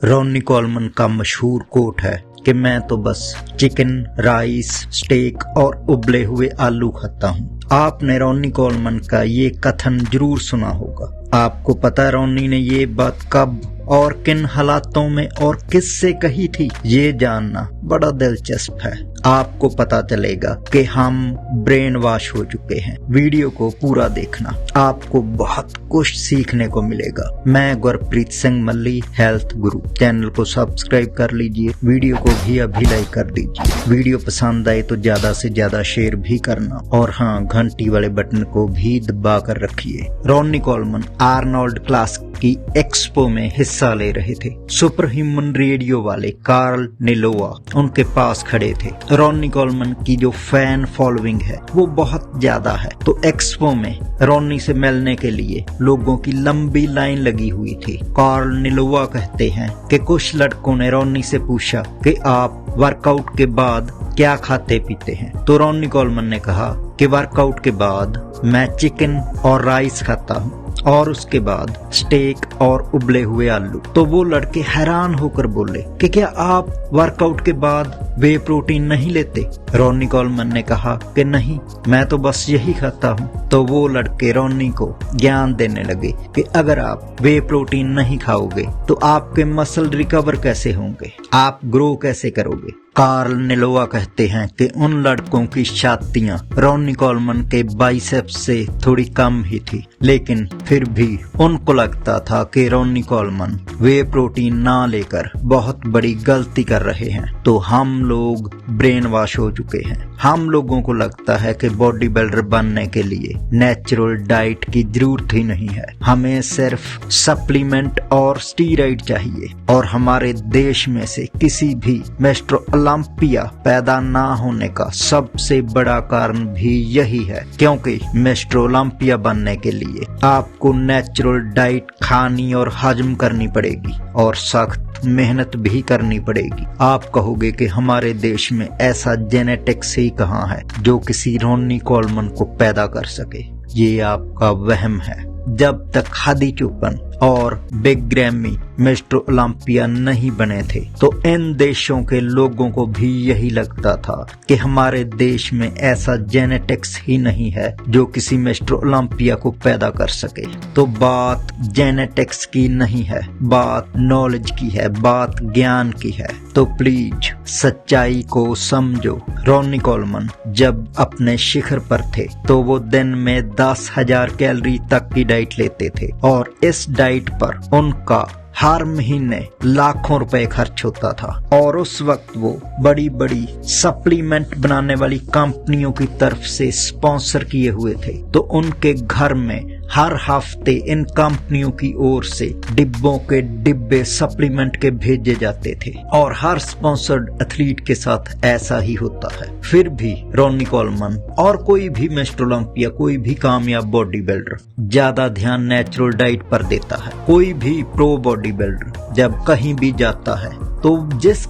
Ronnie Coleman का मशहूर coat है कि मैं तो बस चिकन, राइस, स्टेक और उबले हुए आलू खाता हूँ। आपने रॉनी कोलमन का ये कथन जरूर सुना होगा। आपको पता है रॉनी ने ये बात कब और किन हालातों में और किससे कही थी? ये जानना बड़ा दिलचस्प है। आपको पता चलेगा कि हम ब्रेन वॉश हो चुके हैं। वीडियो को पूरा देखना, आपको बहुत कुछ सीखने को मिलेगा। मैं गुरप्रीत सिंह मल्ली, हेल्थ गुरु। चैनल को सब्सक्राइब कर लीजिए, वीडियो को भी अभी लाइक कर दीजिए। वीडियो पसंद आए तो ज्यादा से ज्यादा शेयर भी करना और हाँ, घंटी वाले बटन को भी दबा कर रखिए। रॉनी कोलमन आर्नोल्ड क्लासिक की एक्सपो में हिस्सा ले रहे थे। सुपर ह्यूमन रेडियो वाले कार्ल निलोवा उनके पास खड़े थे। रॉनी कोलमन की जो फैन फॉलोइंग है वो बहुत ज्यादा है, तो एक्सपो में रॉनी से मिलने के लिए लोगों की लंबी लाइन लगी हुई थी। कार्ल निलोवा कहते हैं कि कुछ लड़कों ने रॉनी से पूछा कि आप वर्कआउट के बाद क्या खाते पीते हैं, तो रॉनी कोलमन ने कहा कि वर्कआउट के बाद मैं चिकन और राइस खाता हूँ और उसके बाद स्टेक और उबले हुए आलू। तो वो लड़के हैरान होकर बोले कि क्या आप वर्कआउट के बाद वे प्रोटीन नहीं लेते? रॉनी कोलमन ने कहा कि नहीं, मैं तो बस यही खाता हूँ। तो वो लड़के रॉनी को ज्ञान देने लगे कि अगर आप वे प्रोटीन नहीं खाओगे तो आपके मसल रिकवर कैसे होंगे, आप ग्रो कैसे करोगे। कार्ल निलोवा कहते हैं कि उन लड़कों की छातियां रॉनी कोलमन के बाइसेप्स से थोड़ी कम ही थी, लेकिन फिर भी उनको लगता था कि रॉनी कोलमन वे प्रोटीन ना लेकर बहुत बड़ी गलती कर रहे हैं। तो हम लोग ब्रेन वॉश हो चुके हैं। हम लोगों को लगता है कि बॉडी बिल्डर बनने के लिए नेचुरल डाइट की जरूरत ही नहीं है, हमें सिर्फ सप्लीमेंट और स्टीरॉइड चाहिए। और हमारे देश में से किसी भी मिस्टर ओलंपिया पैदा ना होने का सबसे बड़ा कारण भी यही है, क्योंकि मिस्टर ओलंपिया बनने के लिए आपको नेचुरल डाइट खानी और हजम करनी पड़ेगी और सख्त मेहनत भी करनी पड़ेगी। आप कहोगे कि हमारे देश में ऐसा जेनेटिक्स ही कहाँ है जो किसी रॉनी कोलमन को पैदा कर सके। ये आपका वहम है। जब तक हदी चुपन और बिग ग्रैमी मिस्टर ओलंपिया नहीं बने थे तो इन देशों के लोगों को भी यही लगता था कि हमारे देश में ऐसा जेनेटिक्स ही नहीं है जो किसी मिस्टर ओलंपिया को पैदा कर सके। तो बात जेनेटिक्स की नहीं है, बात नॉलेज की है, बात ज्ञान की है। तो प्लीज सच्चाई को समझो। रॉनी कोलमन जब अपने शिखर पर थे तो वो दिन में 10,000 कैलोरी तक की डाइट लेते थे और इस डाइट पर उनका हर महीने लाखों रुपए खर्च होता था। और उस वक्त वो बड़ी बड़ी सप्लीमेंट बनाने वाली कंपनियों की तरफ से स्पॉन्सर किए हुए थे, तो उनके घर में हर हफ्ते इन कंपनियों की ओर से डिब्बों के डिब्बे सप्लीमेंट के भेजे जाते थे और हर स्पॉन्सर्ड एथलीट के साथ ऐसा ही होता है। फिर भी रॉनी कोलमन और कोई भी मिस्टर ओलंपिया, कोई भी कामयाब बॉडी बिल्डर ज्यादा ध्यान नेचुरल डाइट पर देता है। कोई भी प्रो बॉडी बिल्डर जब कहीं भी जाता है तो जिस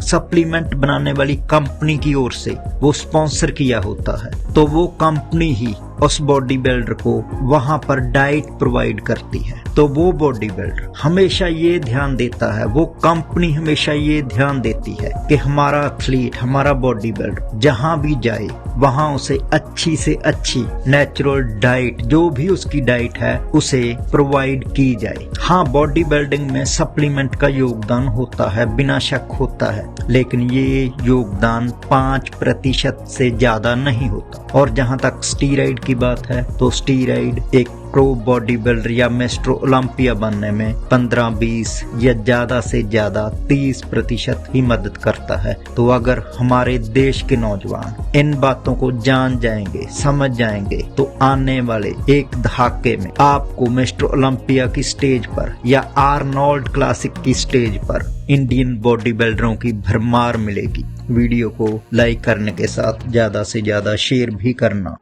सप्लीमेंट बनाने वाली कंपनी की ओर से वो स्पॉन्सर किया होता है, तो वो कंपनी ही उस बॉडी बिल्डर को वहां पर डाइट प्रोवाइड करती है। तो वो बॉडी बिल्डर हमेशा ये ध्यान देता है, वो कंपनी हमेशा ये ध्यान देती है कि हमारा एथलीट, हमारा बॉडी बिल्डर जहां भी जाए वहां उसे अच्छी से अच्छी नेचुरल डाइट, जो भी उसकी डाइट है, उसे प्रोवाइड की जाए। हाँ, बॉडी बिल्डिंग में सप्लीमेंट का योगदान होता है, बिना शक होता है, लेकिन ये योगदान 5% से ज्यादा नहीं होता। और जहां तक स्टीरॉइड की बात है तो स्टीरॉइड एक प्रो बॉडी बिल्डर या मिस्टर ओलंपिया बनने में 15-20 या ज्यादा से ज्यादा 30% ही मदद करता है। तो अगर हमारे देश के नौजवान इन बातों को जान जाएंगे, समझ जाएंगे, तो आने वाले एक दहाके में आपको मिस्टर ओलंपिया की स्टेज पर या आर्नोल्ड क्लासिक की स्टेज पर इंडियन बॉडी बिल्डरों की भरमार मिलेगी। वीडियो को लाइक करने के साथ ज्यादा से ज्यादा शेयर भी करना।